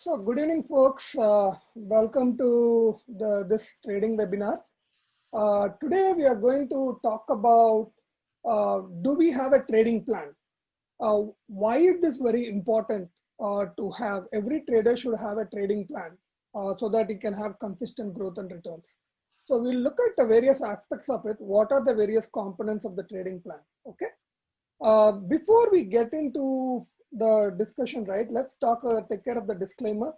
So good evening, folks. Welcome to this trading webinar. Today we are going to talk about do we have a trading plan? Why is this very important to have? Every trader should have a trading plan so that he can have consistent growth and returns. So we'll look at the various aspects of it. What are the various components of the trading plan? Okay. Before we get into the discussion, right, let's take care of the disclaimer.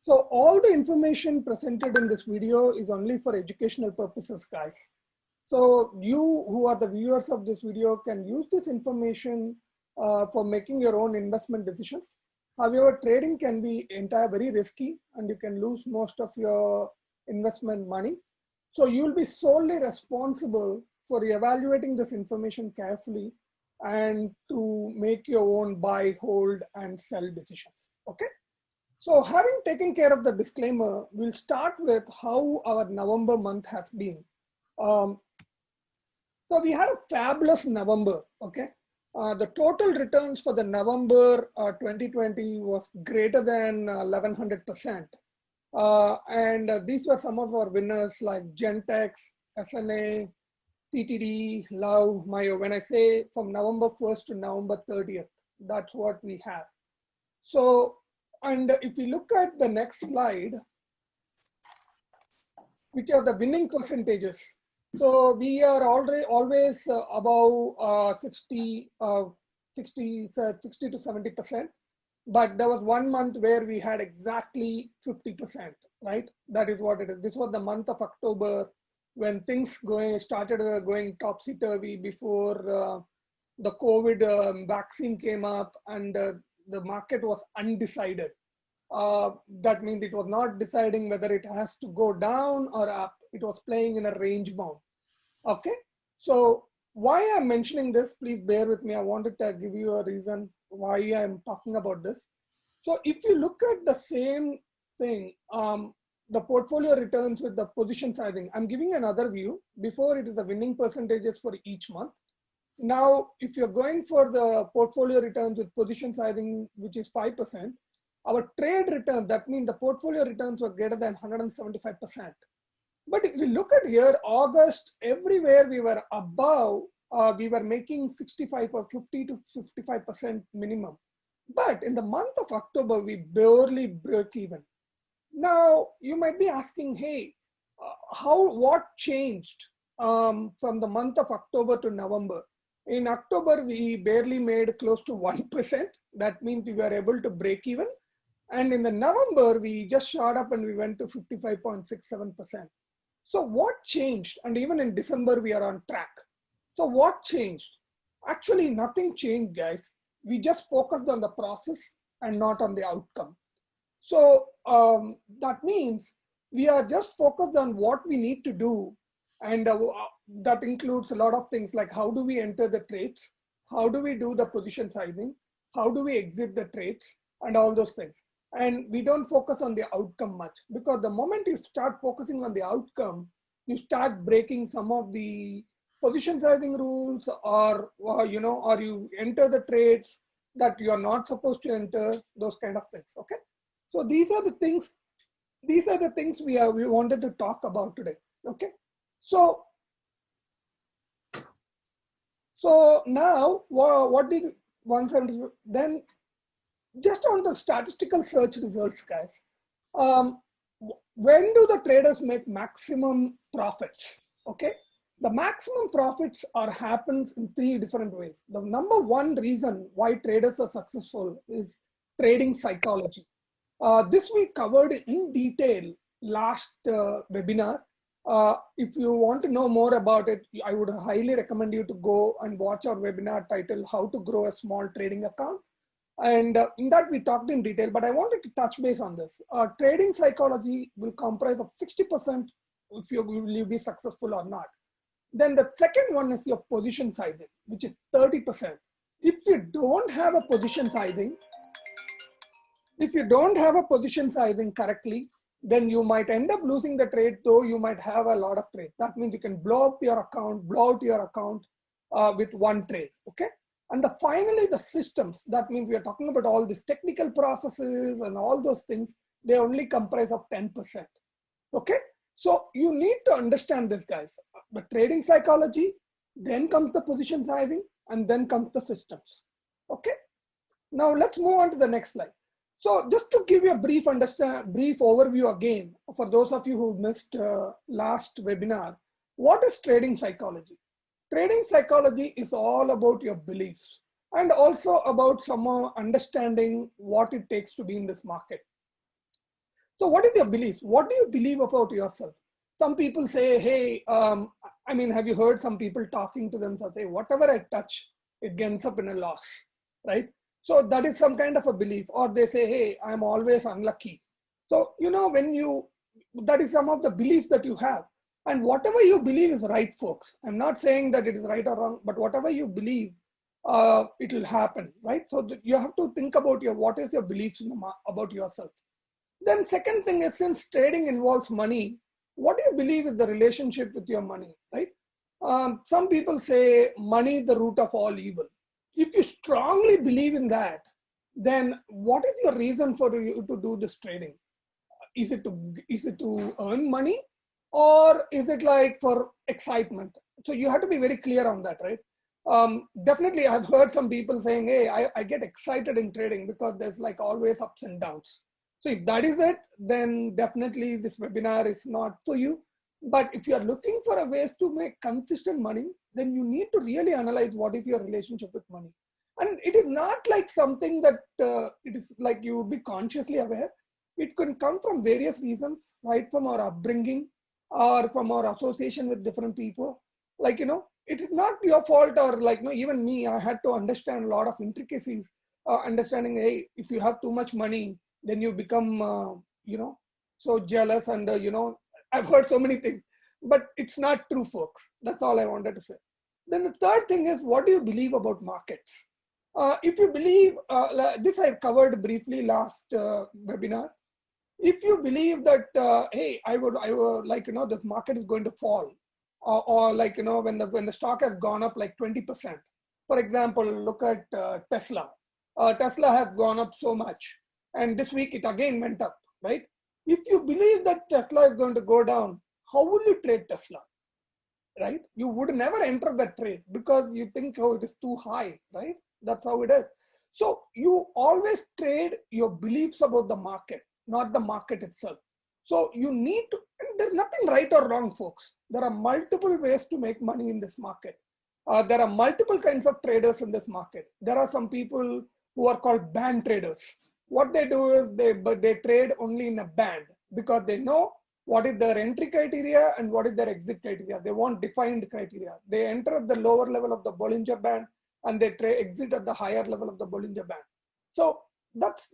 So all the information presented in this video is only for educational purposes, guys. So you who are the viewers of this video can use this information for making your own investment decisions. However, trading can be very risky and you can lose most of your investment money. So you'll be solely responsible for evaluating this information carefully and to make your own buy, hold, and sell decisions. Okay. So having taken care of the disclaimer, we'll start with how our November month has been. So we had a fabulous November. Okay. The total returns for the November 2020 was greater than 1100%. And these were some of our winners like Gentex, SNA, TTD, Love, Mayo. When I say from November 1st to November 30th, that's what we have. So, and if we look at the next slide, which are the winning percentages. So we are always above 60 to 70%. But there was one month where we had exactly 50%, right? That is what it is. This was the month of October, when things started going topsy-turvy before the COVID vaccine came up and the market was undecided. That means it was not deciding whether it has to go down or up. It was playing in a range bound. Okay, so why I'm mentioning this, please bear with me. I wanted to give you a reason why I'm talking about this. So if you look at the same thing, the portfolio returns with the position sizing. I'm giving another view. Before it is the winning percentages for each month. Now, if you're going for the portfolio returns with position sizing, which is 5%, our trade return, that means the portfolio returns were greater than 175%. But if we look at here, August, everywhere we were above, we were making 65 or 50 to 55% minimum. But in the month of October, we barely broke even. Now, you might be asking, hey, what changed from the month of October to November? In October, we barely made close to 1%. That means we were able to break even. And in the November, we just shot up and we went to 55.67%. So what changed? And even in December, we are on track. So what changed? Actually, nothing changed, guys. We just focused on the process and not on the outcome. So that means we are just focused on what we need to do. And that includes a lot of things like how do we enter the trades? How do we do the position sizing? How do we exit the trades? And all those things. And we don't focus on the outcome much, because the moment you start focusing on the outcome, you start breaking some of the position sizing rules, or you enter the trades that you are not supposed to enter, those kind of things. Okay. So these are the things we wanted to talk about today. Okay. So now what did 170 then? Just on the statistical search results, guys. When do the traders make maximum profits? Okay, the maximum profits happens in 3 different ways. The number one reason why traders are successful is trading psychology. This we covered in detail last webinar. If you want to know more about it, I would highly recommend you to go and watch our webinar titled "How to Grow a Small Trading Account." And in that we talked in detail, but I wanted to touch base on this. Trading psychology will comprise of 60% if will you be successful or not. Then the second one is your position sizing, which is 30%. If you don't have a position sizing, correctly, then you might end up losing the trade, though you might have a lot of trades. That means you can blow out your account with one trade. Okay. And finally, the systems. That means we are talking about all these technical processes and all those things. They only comprise of 10%. Okay. So you need to understand this, guys. The trading psychology, then comes the position sizing, and then comes the systems. Okay. Now let's move on to the next slide. So just to give you a brief overview again, for those of you who missed last webinar, what is trading psychology? Trading psychology is all about your beliefs and also about somehow understanding what it takes to be in this market. So what is your belief? What do you believe about yourself? Some people say, hey, have you heard some people talking to themselves, say, whatever I touch, it ends up in a loss, right? So that is some kind of a belief. Or they say, hey, I'm always unlucky. So, that is some of the beliefs that you have. And whatever you believe is right, folks. I'm not saying that it is right or wrong, but whatever you believe, it will happen, right? So you have to think about what is your beliefs about yourself. Then second thing is, since trading involves money, what do you believe is the relationship with your money, right? Some people say money the root of all evil. If you strongly believe in that, then what is your reason for you to do this trading? Is it to earn money, or is it like for excitement? So you have to be very clear on that, right? Definitely, I've heard some people saying, hey, I get excited in trading because there's like always ups and downs. So if that is it, then definitely this webinar is not for you. But if you are looking for a ways to make consistent money, then you need to really analyze what is your relationship with money. And it is not like something that it is like you would be consciously aware. It can come from various reasons, right? From our upbringing or from our association with different people. Like, it is not your fault, or like, even me, I had to understand a lot of intricacies, understanding, hey, if you have too much money, then you become, so jealous and, I've heard so many things, but it's not true, folks. That's all I wanted to say. Then the third thing is, what do you believe about markets? If you believe, this I covered briefly last webinar. If you believe that, hey, I would like, the market is going to fall, or like, when the stock has gone up like 20%, for example, look at Tesla. Tesla has gone up so much, and this week it again went up, right? If you believe that Tesla is going to go down, how will you trade Tesla, right? You would never enter that trade because you think, oh, it is too high, right? That's how it is. So you always trade your beliefs about the market, not the market itself. So you need to, and there's nothing right or wrong, folks. There are multiple ways to make money in this market. There are multiple kinds of traders in this market. There are some people who are called band traders. What they do is they trade only in a band because they know what is their entry criteria and what is their exit criteria. They want defined criteria. They enter at the lower level of the Bollinger Band and they exit at the higher level of the Bollinger Band. So that's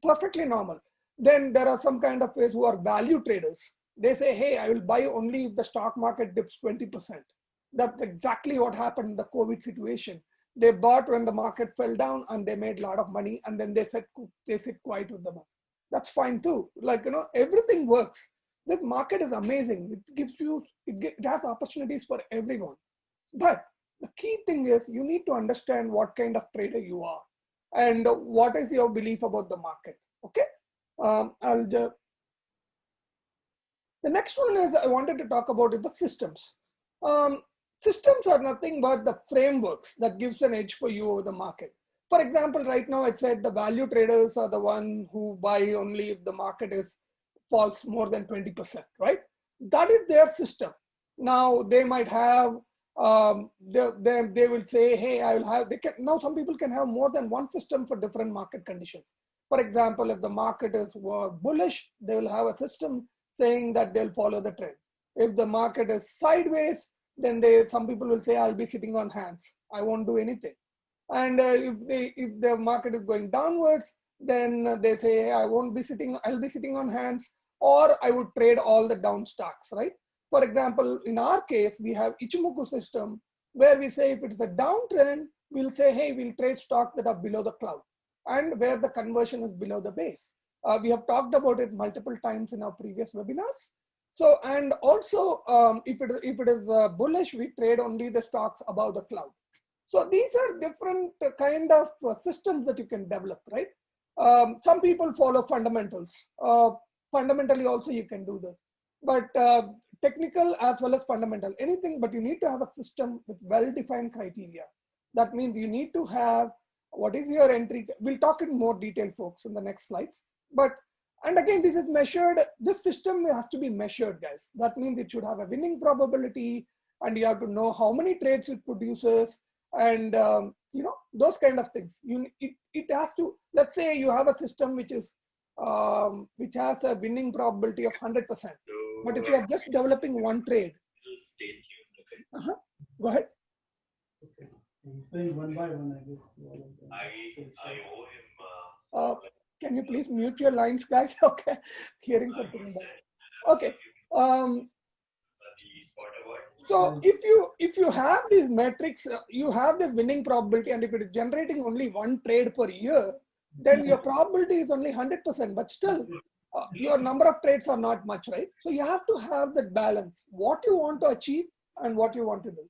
perfectly normal. Then there are some kind of ways who are value traders. They say, hey, I will buy only if the stock market dips 20%. That's exactly what happened in the COVID situation. They bought when the market fell down and they made a lot of money, and then they sit quiet with the money. That's fine too. Like, everything works. This market is amazing. It has opportunities for everyone. But the key thing is you need to understand what kind of trader you are and what is your belief about the market. Okay. The next one is I wanted to talk about the systems. Systems are nothing but the frameworks that gives an edge for you over the market. For example, right now it said the value traders are the one who buy only if the market falls more than 20%, right? That is their system. Now they might have, they will say, hey, I will have, now some people can have more than one system for different market conditions. For example, if the market is bullish, they will have a system saying that they'll follow the trend. If the market is sideways, then some people will say, I'll be sitting on hands. I won't do anything. And if the market is going downwards, then they say, hey, I'll be sitting on hands, or I would trade all the down stocks, right? For example, in our case, we have Ichimoku system where we say if it's a downtrend, we'll say, hey, we'll trade stocks that are below the cloud and where the conversion is below the base. We have talked about it multiple times in our previous webinars. So, and also if it is bullish, we trade only the stocks above the cloud. So these are different kind of systems that you can develop, right? Some people follow fundamentals. Fundamentally also you can do that. But technical as well as fundamental, anything, but you need to have a system with well-defined criteria. That means you need to have what is your entry. We'll talk in more detail, folks, in the next slides. But, and again, this is measured, this system has to be measured, guys. That means it should have a winning probability, and you have to know how many trades it produces, and you know, those kind of things. It has to, let's say you have a system which is which has a winning probability of 100%. But if you are just developing one trade, go ahead. Okay. He's going one by one, I guess. I owe him. Can you please mute your lines, guys? Okay, hearing something. Okay. So if you have these metrics, you have this winning probability, and if it is generating only one trade per year, then your probability is only 100%. But still, your number of trades are not much, right? So you have to have that balance, what you want to achieve and what you want to do.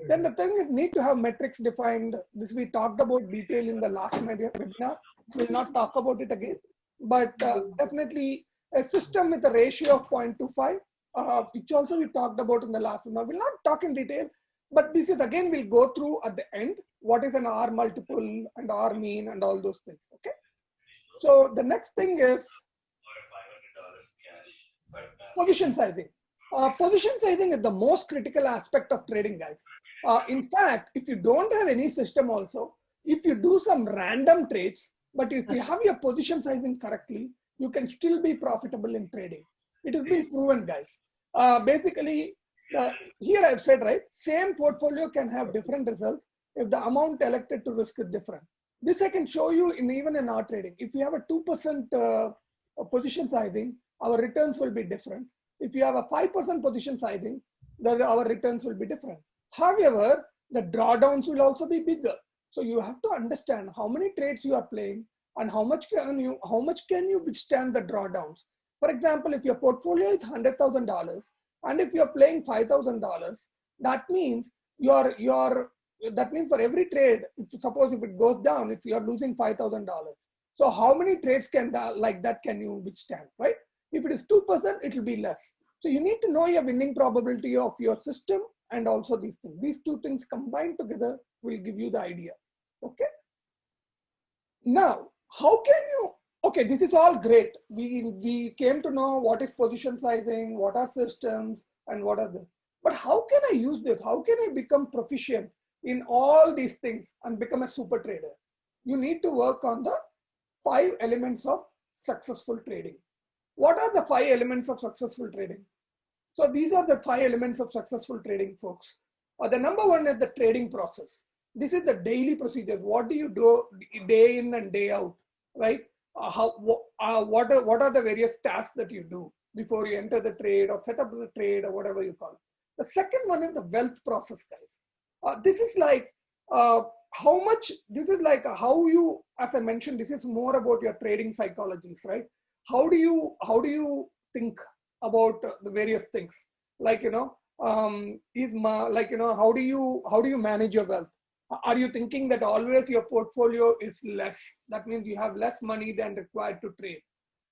Then the thing is, need to have metrics defined. This we talked about detail in the last webinar. We'll not talk about it again, but definitely a system with a ratio of 0.25, which also we talked about in the last webinar. We'll not talk in detail, but this is again, we'll go through at the end, what is an R multiple and R mean and all those things, okay? So the next thing is position sizing. Position sizing is the most critical aspect of trading, guys. In fact, if you don't have any system also, if you do some random trades, but if you have your position sizing correctly, you can still be profitable in trading. It has been proven, guys. Basically, here I've said, right, same portfolio can have different results if the amount elected to risk is different. This I can show you even in our trading. If you have a 2% position sizing, our returns will be different. If you have a 5% position sizing, then our returns will be different. However, the drawdowns will also be bigger. So you have to understand how many trades you are playing and how much can you withstand the drawdowns. For example, if your portfolio is $100,000 and if you're playing $5,000, that means that means for every trade, suppose if it goes down, you're losing $5,000. So how many trades can you withstand, right? If it is 2%, it will be less. So you need to know your winning probability of your system and also these things. These two things combined together will give you the idea. Okay. Now, how can you, okay, this is all great. We came to know what is position sizing, what are systems, and what are the, but how can I use this? How can I become proficient in all these things and become a super trader? You need to work on the 5 elements of successful trading. What are the 5 elements of successful trading? So these are the 5 elements of successful trading, folks. The number one is the trading process. This is the daily procedure. What do you do day in and day out, right? What are the various tasks that you do before you enter the trade or set up the trade or whatever you call it? The second one is the wealth process, guys. This is like how you, as I mentioned, this is more about your trading psychologies, right? How do you think about the various things? Like, you know, how do you manage your wealth? Are you thinking that always your portfolio is less? That means you have less money than required to trade.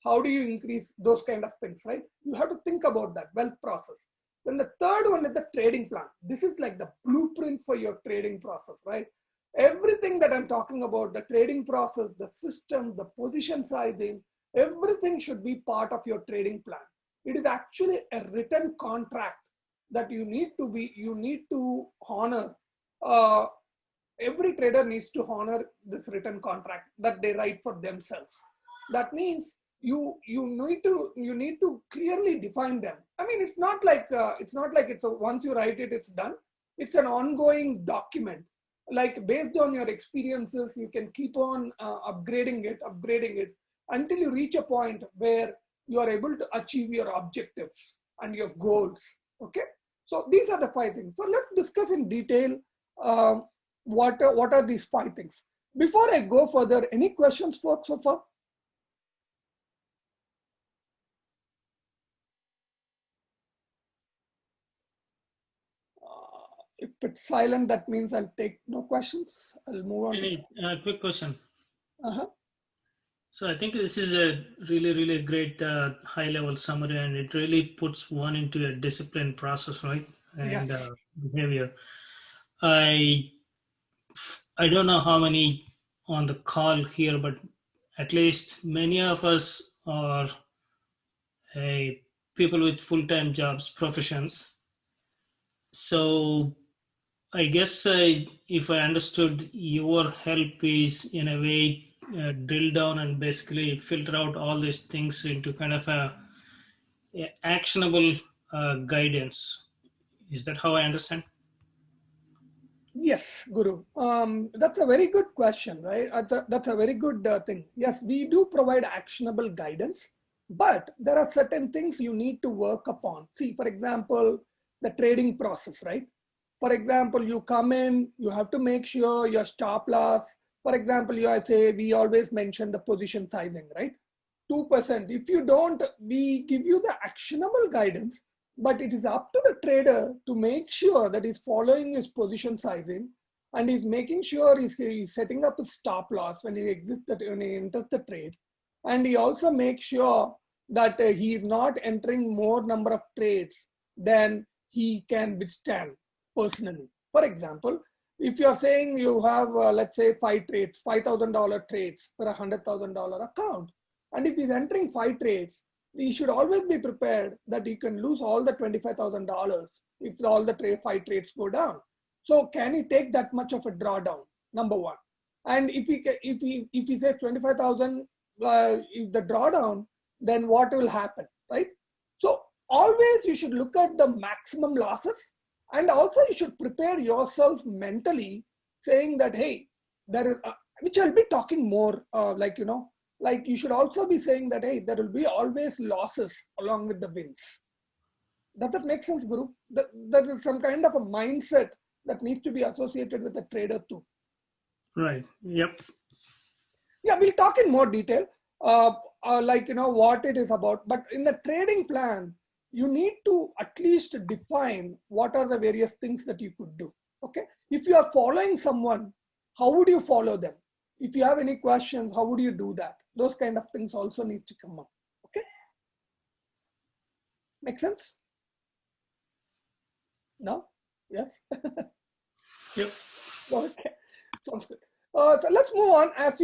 How do you increase those kind of things, right? You have to think about that wealth process. Then the third one is the trading plan. This is like the blueprint for your trading process, right? Everything that I'm talking about, the trading process, the system, the position sizing, everything should be part of your trading plan. It is actually a written contract that you need to honor. Every trader needs to honor this written contract that they write for themselves. That means you need to clearly define them. I mean, it's not like once you write it, it's done. It's an ongoing document. Like based on your experiences, you can keep on upgrading it until you reach a point where you are able to achieve your objectives and your goals. Okay, so these are the 5 things. So let's discuss in detail what are these 5 things. Before I go further, any questions folks so far? If it's silent, that means I'll take no questions. I'll move on. Any quick question. Uh-huh. So I think this is a really, really great high-level summary, and it really puts one into a disciplined process, right? And Yes. behavior. I I don't know how many on the call here, but at least many of us are people with full-time jobs, professions. So I guess if I understood, your help is in a way drill down and basically filter out all these things into kind of a actionable guidance. Is that how I understand? Yes, Guru. That's a very good question, right? That's a very good thing. Yes, we do provide actionable guidance, but there are certain things you need to work upon. See, for example, the trading process, right? For example, you come in, you have to make sure your stop loss. For example, we always mention the position sizing, right? 2%. If you don't, we give you the actionable guidance, but it is up to the trader to make sure that he's following his position sizing and he's making sure he's setting up a stop loss when when he enters the trade. And he also makes sure that he is not entering more number of trades than he can withstand personally. For example, if you're saying you have, let's say, 5 trades, $5,000 trades for $100,000 account, and if he's entering 5 trades, he should always be prepared that he can lose all the $25,000 if all the 5 trades go down. So can he take that much of a drawdown? Number one. And if he says 25,000, if the drawdown, then what will happen, right? So always you should look at the maximum losses, and also you should prepare yourself mentally, saying that, hey, there is, which I'll be talking more, like you should also be saying that, hey, there will be always losses along with the wins. Does that make sense, Guru? That is some kind of a mindset that needs to be associated with the trader too. Right. Yep. Yeah, we'll talk in more detail, what it is about. But in the trading plan, you need to at least define what are the various things that you could do. Okay. If you are following someone, how would you follow them? If you have any questions, how would you do that? Those kind of things also need to come up. Okay. Make sense? No? Yes? Yep. Okay. Sounds good. So let's move on. As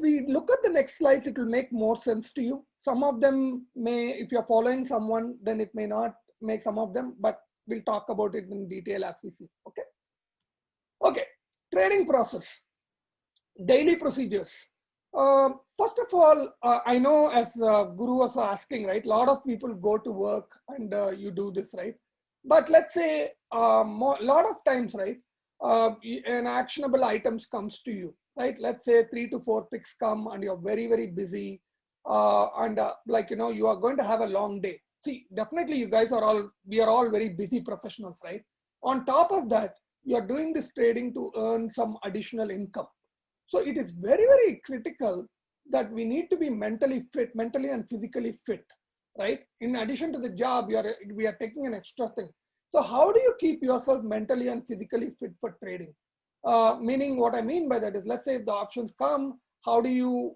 we look at the next slides, it will make more sense to you. Some of them may, if you're following someone, then it may not make some of them, but we'll talk about it in detail as we see. Okay. Okay. Trading process. Daily procedures. First of all, I know as Guru was asking, right? A lot of people go to work and you do this, right? But let's say a lot of times, right? An actionable items comes to you, right? Let's say 3 to 4 picks come and you're very, very busy. You are going to have a long day. See, definitely we are all very busy professionals, right? On top of that, you're doing this trading to earn some additional income. So it is very, very critical that we need to be mentally and physically fit, right? In addition to the job, we are taking an extra thing. So how do you keep yourself mentally and physically fit for trading? Meaning what I mean by that is, let's say if the options come, how do you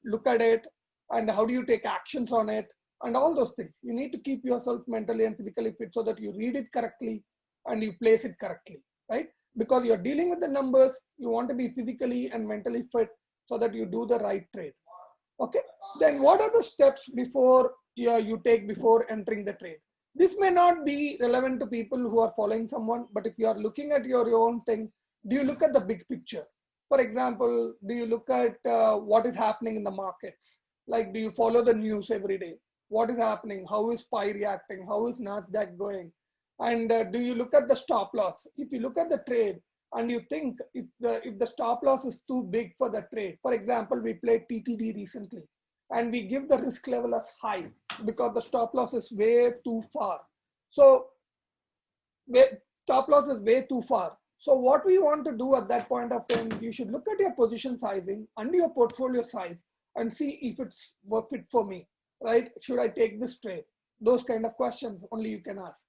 look at it, and how do you take actions on it, and all those things. You need to keep yourself mentally and physically fit so that you read it correctly and you place it correctly, right? Because you're dealing with the numbers, you want to be physically and mentally fit so that you do the right trade. Okay. Then what are the steps you take before entering the trade? This may not be relevant to people who are following someone, but if you are looking at your own thing, do you look at the big picture? For example, do you look at what is happening in the markets? Like, do you follow the news every day? What is happening? How is SPY reacting? How is NASDAQ going? And do you look at the stop loss? If you look at the trade and you think if the stop loss is too big for the trade, for example, we played TTD recently, and we give the risk level as high because the stop loss is way too far. So stop loss is way too far. So what we want to do at that point of time, you should look at your position sizing and your portfolio size and see if it's worth it for me, right? Should I take this trade? Those kind of questions only you can ask.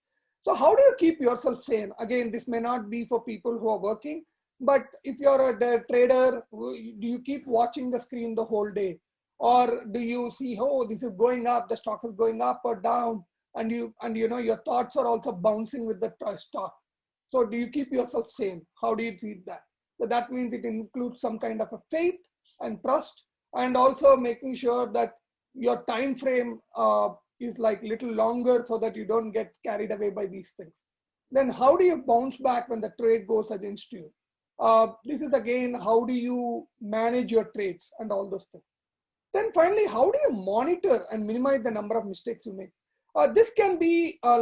So how do you keep yourself sane? Again, this may not be for people who are working, but if you're a trader, do you keep watching the screen the whole day? Or do you see, oh, this is going up, the stock is going up or down, and your thoughts are also bouncing with the stock. So do you keep yourself sane? How do you treat that? So that means it includes some kind of a faith and trust, and also making sure that your time frame is like little longer so that you don't get carried away by these things. Then how do you bounce back when the trade goes against you? This is again, how do you manage your trades and all those things. Then finally, how do you monitor and minimize the number of mistakes you make? This can be how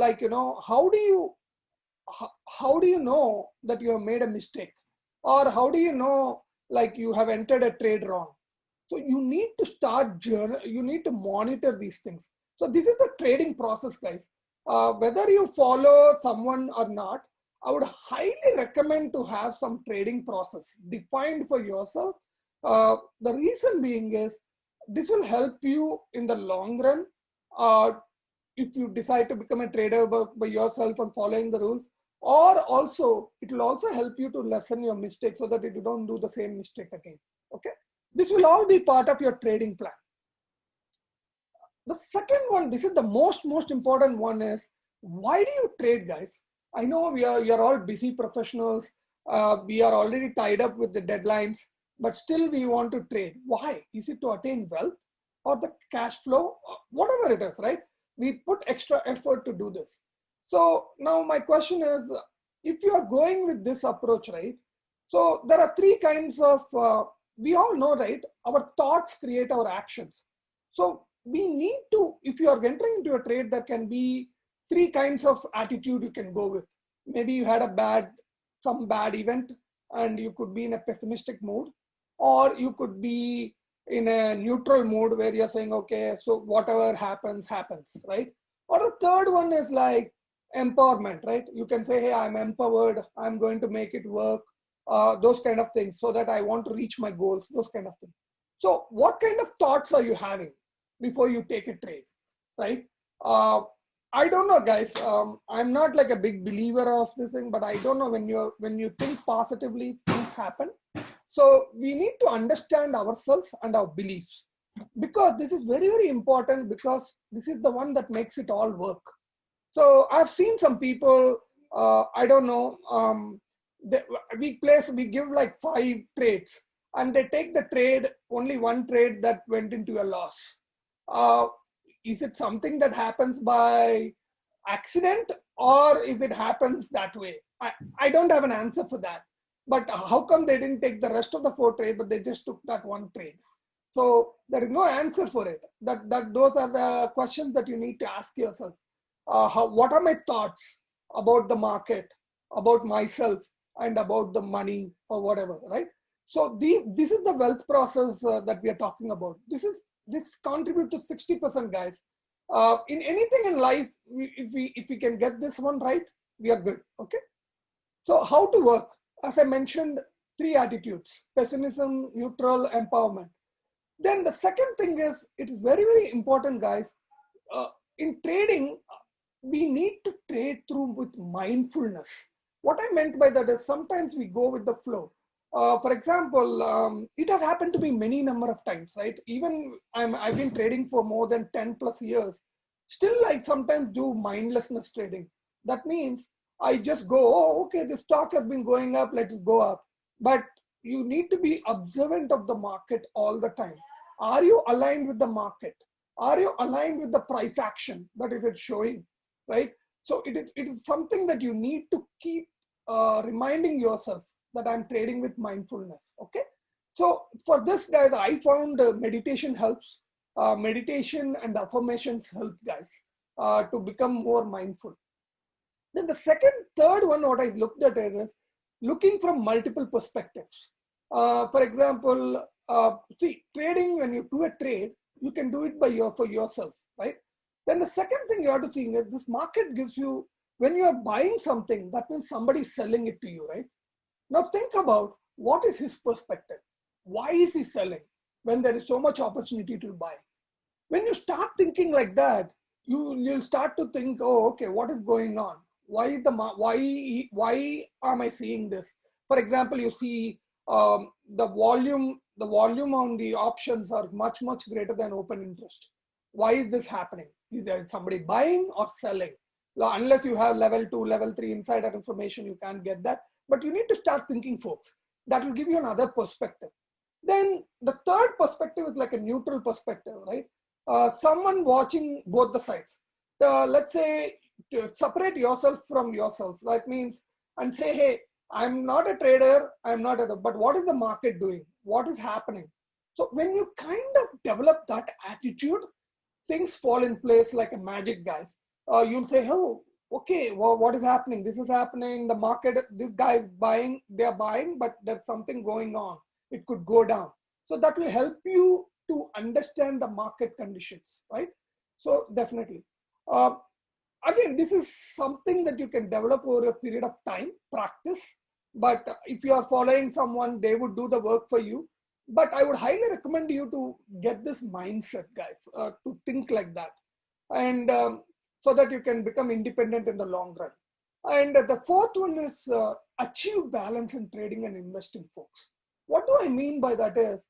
do you know that you have made a mistake? Or how do you know like you have entered a trade wrong? So you need to start you need to monitor these things. So this is the trading process, guys. Whether you follow someone or not, I would highly recommend to have some trading process defined for yourself. The reason being is this will help you in the long run. If you decide to become a trader by yourself and following the rules, or also it will also help you to lessen your mistakes so that you don't do the same mistake again. Okay, this will all be part of your trading plan. The second one, this is the most important one, is why do you trade, guys? I know you're all busy professionals. We are already tied up with the deadlines, but still we want to trade. Why? Is it to attain wealth or the cash flow? Whatever it is, right? We put extra effort to do this. So now my question is, if you are going with this approach, right? So there are three kinds of, we all know, right? Our thoughts create our actions. So we need to, if you are entering into a trade, there can be three kinds of attitude you can go with. Maybe you had some bad event and you could be in a pessimistic mood, or you could be in a neutral mood where you're saying, okay, so whatever happens, right? Or the third one is like empowerment, right? You can say, hey, I'm empowered, I'm going to make it work, those kind of things, so that I want to reach my goals, those kind of things. So what kind of thoughts are you having before you take a trade, right? I don't know, guys. I'm not like a big believer of this thing, but I don't know, when you think positively, things happen. So we need to understand ourselves and our beliefs, because this is very, very important, because this is the one that makes it all work. So I've seen some people, I don't know, we give like 5 trades, and they take the trade, only one trade that went into a loss. Is it something that happens by accident, or if it happens that way? I don't have an answer for that. But how come they didn't take the rest of the 4 trades, but they just took that one trade? So there is no answer for it. Those are the questions that you need to ask yourself. What are my thoughts about the market, about myself, and about the money or whatever, right? So this is the wealth process that we are talking about. This contributes to 60%, guys. In anything in life, if we can get this one right, we are good. Okay. So how to work? As I mentioned, 3 attitudes: pessimism, neutral, empowerment. Then the second thing is, it is very, very important, guys. In trading, we need to trade through with mindfulness. What I meant by that is, sometimes we go with the flow. For example, it has happened to me many number of times, right? Even I've been trading for more than 10 plus years. Still, I sometimes do mindlessness trading. That means I just go, oh, okay, the stock has been going up, let it go up. But you need to be observant of the market all the time. Are you aligned with the market? Are you aligned with the price action that is it showing, right? So it is something that you need to keep reminding yourself that I'm trading with mindfulness, okay? So for this, guys, I found meditation helps. Meditation and affirmations help, guys, to become more mindful. Then the third one, what I looked at is looking from multiple perspectives. For example, see, trading, when you do a trade, you can do it for yourself, right? Then the second thing you have to think is, this market gives you, when you are buying something, that means somebody is selling it to you, right? Now think about, what is his perspective? Why is he selling when there is so much opportunity to buy? When you start thinking like that, you'll start to think, oh, okay, what is going on? why am I seeing this? For example, you see the volume on the options are much greater than open interest. Why is this happening? Is there somebody buying or selling? Unless you have level 2, level 3 insider information, you can't get that. But you need to start thinking, folks. That will give you another perspective. Then the third perspective is like a neutral perspective, right? Someone watching both the sides. Let's say to separate yourself from yourself. That means, and say, hey, I'm not a trader, but what is the market doing? What is happening? So when you kind of develop that attitude, things fall in place like a magic, guys. You'll say, oh, okay, well, what is happening? This is happening. The market, this guy is buying, they're buying, but there's something going on. It could go down. So that will help you to understand the market conditions, right? So definitely. Again, this is something that you can develop over a period of time, practice. But if you are following someone, they would do the work for you. But I would highly recommend you to get this mindset, guys, to think like that. And so that you can become independent in the long run. And the fourth one is achieve balance in trading and investing, folks. What do I mean by that is,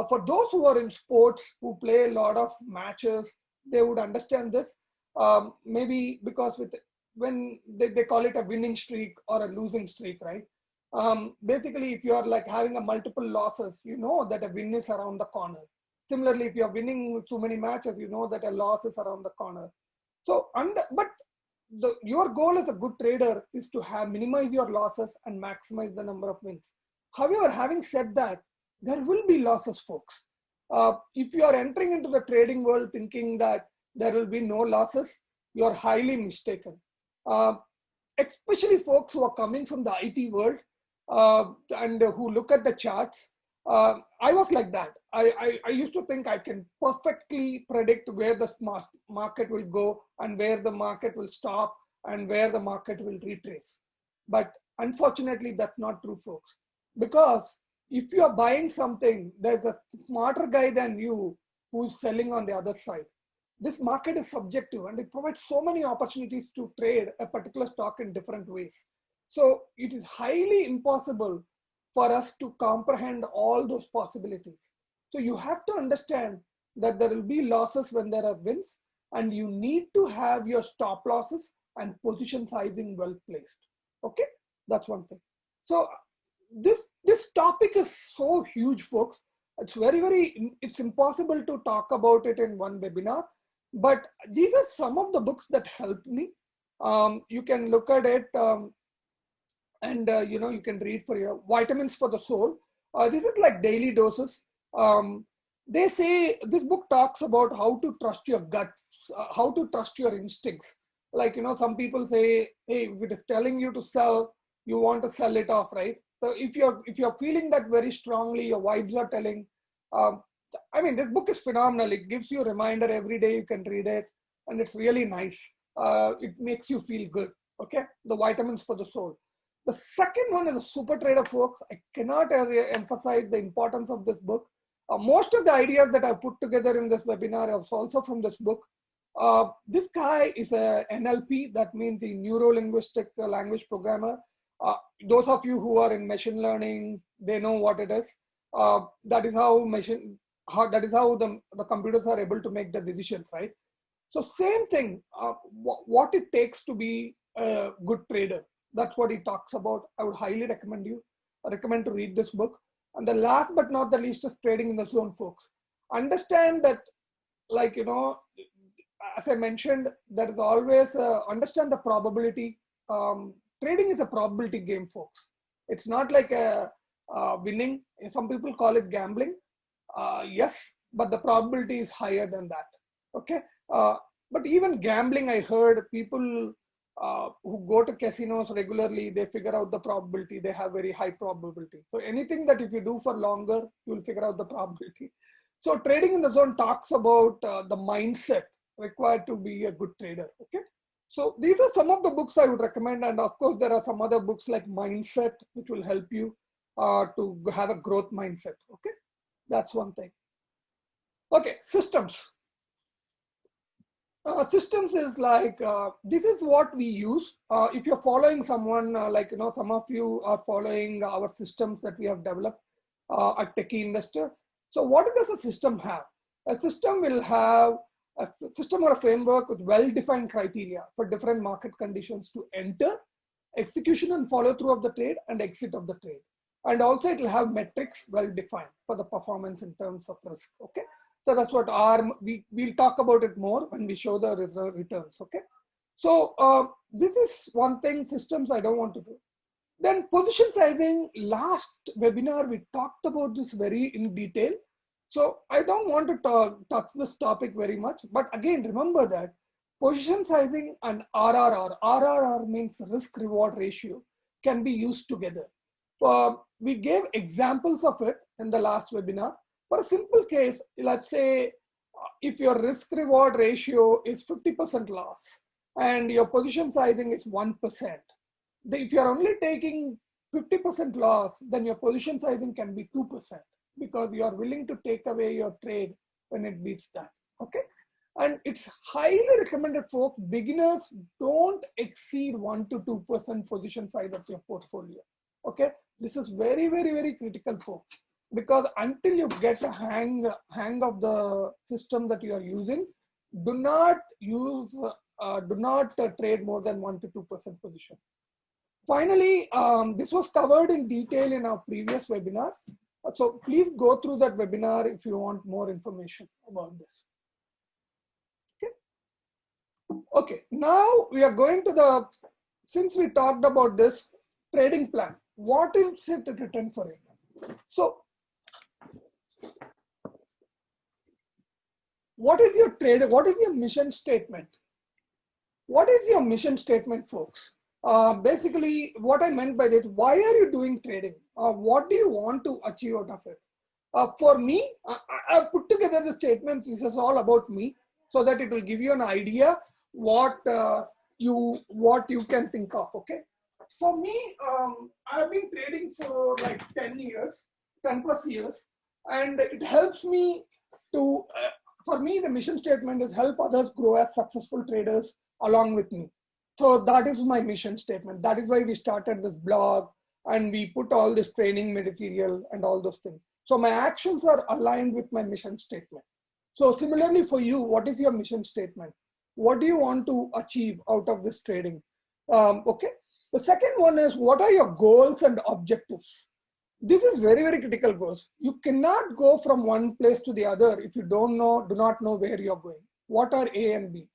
for those who are in sports, who play a lot of matches, they would understand this. Maybe because when they call it a winning streak or a losing streak, right? Basically, if you are like having a multiple losses, you know that a win is around the corner. Similarly, if you are winning too many matches, you know that a loss is around the corner. So, your goal as a good trader is to minimize your losses and maximize the number of wins. However, having said that, there will be losses, folks. If you are entering into the trading world thinking that there will be no losses, you are highly mistaken. Especially folks who are coming from the IT world and who look at the charts. I was like that. I used to think I can perfectly predict where the market will go and where the market will stop and where the market will retrace. But unfortunately, that's not true, folks. Because if you are buying something, there's a smarter guy than you who's selling on the other side. This market is subjective and it provides so many opportunities to trade a particular stock in different ways. So it is highly impossible for us to comprehend all those possibilities. So you have to understand that there will be losses when there are wins, and you need to have your stop losses and position sizing well placed. Okay, that's one thing. So this topic is so huge, folks. It's impossible to talk about it in one webinar. But these are some of the books that helped me. You can look at it and you can read for your vitamins for the soul. This is like daily doses. They say this book talks about how to trust your guts, how to trust your instincts. Like, some people say, hey, if it is telling you to sell, you want to sell it off, right? So if you're feeling that very strongly, your vibes are telling. I mean, this book is phenomenal. It gives you a reminder every day. You can read it, and it's really nice. It makes you feel good. Okay, the vitamins for the soul. The second one is a super trader, folks. I cannot emphasize the importance of this book. Most of the ideas that I put together in this webinar are also from this book. This guy is a NLP, that means the neuro-linguistic language programmer. Those of you who are in machine learning, they know what it is. That is how the computers are able to make the decisions, right? So same thing, what it takes to be a good trader. That's what he talks about. I would highly recommend to read this book. And the last but not the least is trading in the zone, folks. Understand that, like, as I mentioned, there is always understand the probability. Trading is a probability game, folks. It's not like a winning. Some people call it gambling. Yes, but the probability is higher than that. Okay. But even gambling, I heard people who go to casinos regularly, they figure out the probability. They have very high probability. So anything that if you do for longer, you'll figure out the probability. So trading in the zone talks about the mindset required to be a good trader. Okay. So these are some of the books I would recommend. And of course, there are some other books like Mindset, which will help you to have a growth mindset. Okay. That's one thing. Okay. Systems. Systems is like, this is what we use. If you're following someone, like, some of you are following our systems that we have developed at TechieInvestor. So what does a system have? A system will have a system or a framework with well-defined criteria for different market conditions to enter, execution and follow through of the trade, and exit of the trade. And also it will have metrics well-defined for the performance in terms of risk, okay? So that's what we'll talk about it more when we show the returns, okay? So this is one thing, systems I don't want to do. Then position sizing, last webinar, we talked about this very in detail. So I don't want to touch this topic very much, but again, remember that position sizing and RRR means risk reward ratio, can be used together. We gave examples of it in the last webinar. For a simple case, let's say if your risk reward ratio is 50% loss and your position sizing is 1%, if you're only taking 50% loss, then your position sizing can be 2% because you are willing to take away your trade when it beats that, okay? And it's highly recommended, folks, beginners don't exceed 1 to 2% position size of your portfolio, okay? This is very, very, very critical, folks, because until you get a hang of the system that you are using, do not trade more than 1 to 2% position. Finally, this was covered in detail in our previous webinar. So please go through that webinar if you want more information about this. Okay, now we are going to since we talked about this trading plan, what is it written for it? So what is your trade? What is your mission statement? What is your mission statement, folks? Basically, what I meant by that, why are you doing trading? What do you want to achieve out of it? For me, I put together the statement. This is all about me, so that it will give you an idea what you can think of. Okay. For me, I've been trading for like 10 plus years, and it helps me to. For me, the mission statement is help others grow as successful traders along with me. So that is my mission statement. That is why we started this blog and we put all this training material and all those things. So my actions are aligned with my mission statement. So similarly for you, what is your mission statement? What do you want to achieve out of this trading? Okay. The second one is, what are your goals and objectives? This is very, very critical, goals. You cannot go from one place to the other if you do not know where you're going. What are A and B?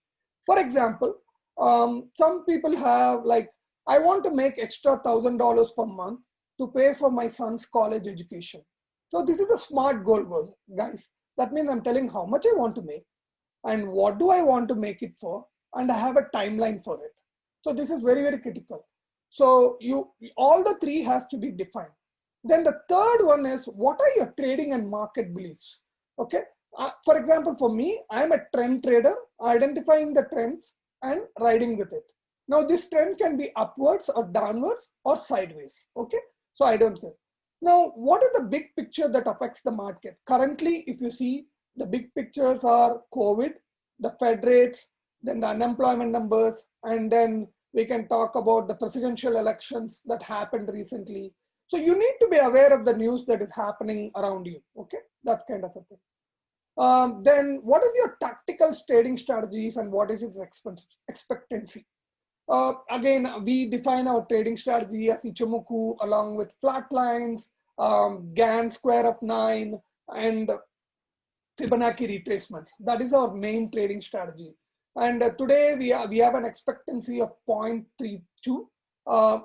For example, some people have like, I want to make extra $1,000 per month to pay for my son's college education. So this is a smart goal, guys. That means I'm telling how much I want to make and what do I want to make it for, and I have a timeline for it. So this is very, very critical. So all the three has to be defined. Then the third one is, what are your trading and market beliefs? Okay. For example, for me, I'm a trend trader, identifying the trends and riding with it. Now this trend can be upwards or downwards or sideways. Okay. So I don't care. Now, what is the big picture that affects the market? Currently, if you see, the big pictures are COVID, the Fed rates, then the unemployment numbers, and then we can talk about the presidential elections that happened recently. So you need to be aware of the news that is happening around you. Okay, that kind of a thing. Then what is your tactical trading strategies and what is its expectancy? Again, we define our trading strategy as Ichimoku along with flat lines, Gann square of 9, and Fibonacci retracements. That is our main trading strategy. And today we have an expectancy of 0.32.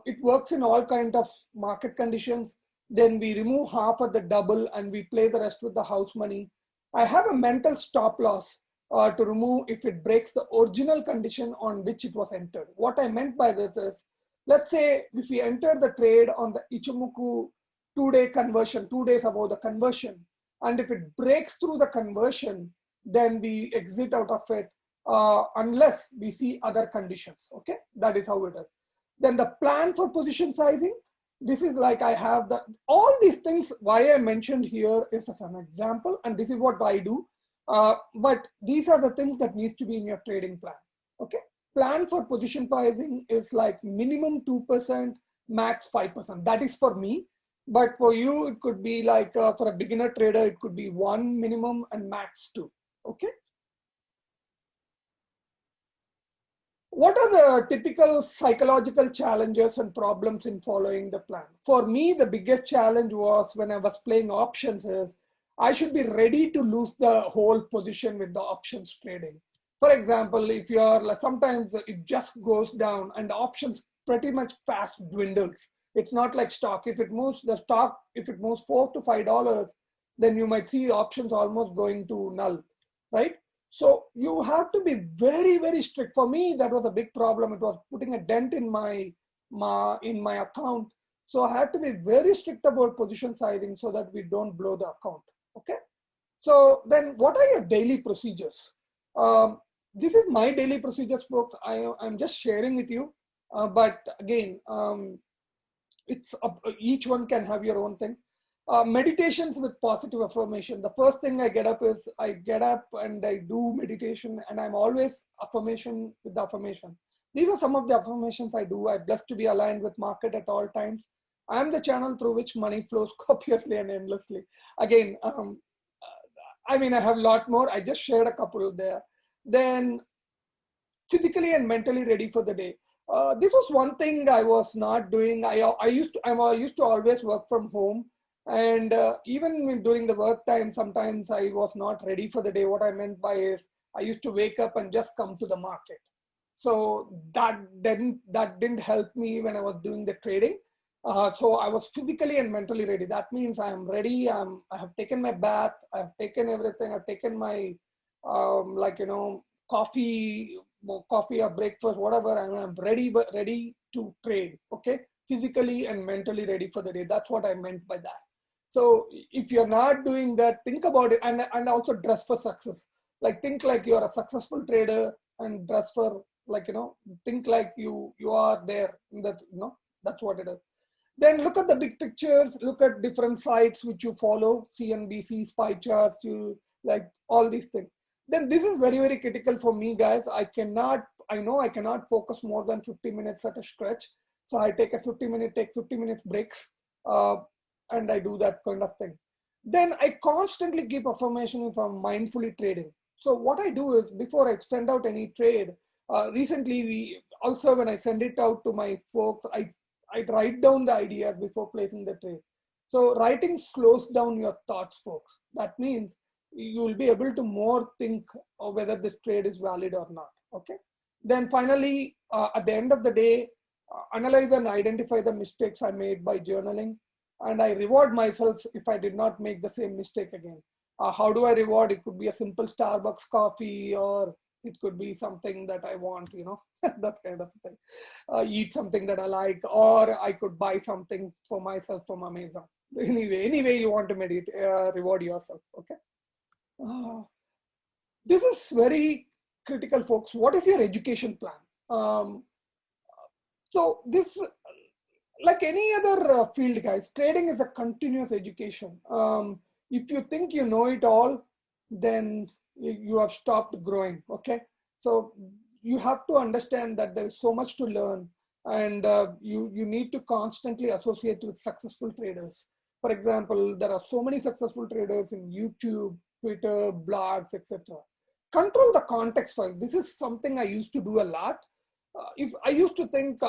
It works in all kinds of market conditions. Then we remove half of the double and we play the rest with the house money. I have a mental stop loss to remove if it breaks the original condition on which it was entered. What I meant by this is, let's say if we enter the trade on the Ichimoku 2-day conversion, 2 days above the conversion, and if it breaks through the conversion, then we exit out of it unless we see other conditions. Okay, that is how it is. Then the plan for position sizing. This is like I have all these things. Why I mentioned here is as an example, and this is what I do. But these are the things that needs to be in your trading plan. Okay. Plan for position pricing is like minimum 2%, max 5%. That is for me. But for you, it could be like for a beginner trader, it could be 1 minimum and max 2. Okay. What are the typical psychological challenges and problems in following the plan? For me, the biggest challenge was when I was playing options is I should be ready to lose the whole position with the options trading. For example, if you're sometimes it just goes down and the options pretty much fast dwindles. It's not like stock. If it moves the stock, if it moves $4 to $5, then you might see options almost going to null, right? So you have to be very, very strict. For me, that was a big problem. It was putting a dent in my account. So I had to be very strict about position sizing so that we don't blow the account. Okay. So then what are your daily procedures? This is my daily procedures, folks. I'm just sharing with you. But again, it's each one can have your own thing. Meditations with positive affirmation. The first thing I get up and I do meditation, and I'm always affirmation with the affirmation. These are some of the affirmations I do. I'm blessed to be aligned with market at all times. I am the channel through which money flows copiously and endlessly. Again, I mean, I have a lot more. I just shared a couple there. Then physically and mentally ready for the day. This was one thing I was not doing. I used to always work from home, and even during the work time, sometimes I was not ready for the day. What I meant by is I used to wake up and just come to the market. So that didn't help me when I was doing the trading. So I was physically and mentally ready. That means I am ready. I have taken my bath. I have taken everything. I've taken my coffee or breakfast, whatever, and I'm ready to trade. Okay, physically and mentally ready for the day. That's what I meant by that. So if you're not doing that, think about it, and also dress for success. Like think like you're a successful trader and dress for think like you are there. That that's what it is. Then look at the big pictures, look at different sites which you follow, CNBC, spy charts, you like all these things. Then this is very, very critical for me, guys. I know I cannot focus more than 50 minutes at a stretch. So I take 50 minutes breaks, and I do that kind of thing. Then I constantly keep affirmation if I'm mindfully trading. So what I do is before I send out any trade, recently when I send it out to my folks, I write down the ideas before placing the trade. So writing slows down your thoughts, folks. That means you will be able to more think of whether this trade is valid or not. Okay. Then finally, at the end of the day, analyze and identify the mistakes I made by journaling. And I reward myself if I did not make the same mistake again. How do I reward? It could be a simple Starbucks coffee, or it could be something that I want, that kind of thing. Eat something that I like, or I could buy something for myself from Amazon. Anyway, you want to reward yourself. Okay. This is very critical, folks. What is your education plan? So this, like any other field, guys, trading is a continuous education. If you think you know it all, then you have stopped growing. Okay. So you have to understand that there is so much to learn, and you need to constantly associate with successful traders. For example, there are so many successful traders in YouTube, Twitter, blogs, etc. Control the context file. This is something I used to do a lot. If I used to think,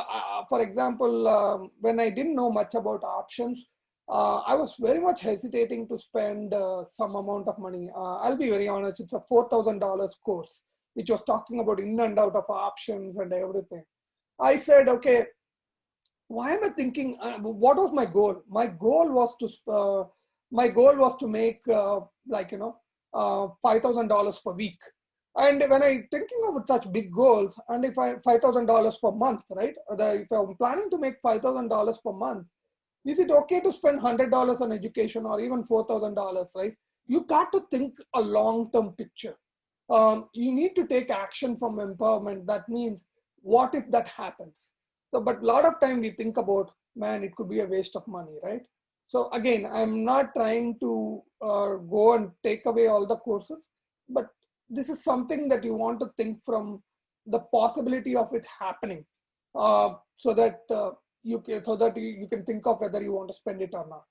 for example, when I didn't know much about options, I was very much hesitating to spend some amount of money. I'll be very honest, it's a $4,000 course, which was talking about in and out of options and everything. I said, okay, why am I thinking, what was my goal? My goal was to make $5,000 per week. And when I'm thinking of such big goals, and if I $5,000 per month, right? If I'm planning to make $5,000 per month, is it okay to spend $100 on education or even $4,000, right? You got to think a long-term picture. You need to take action from empowerment. That means, what if that happens? So, but a lot of time we think about, man, it could be a waste of money, right? So again, I'm not trying to go and take away all the courses. but this is something that you want to think from the possibility of it happening, so that you can think of whether you want to spend it or not.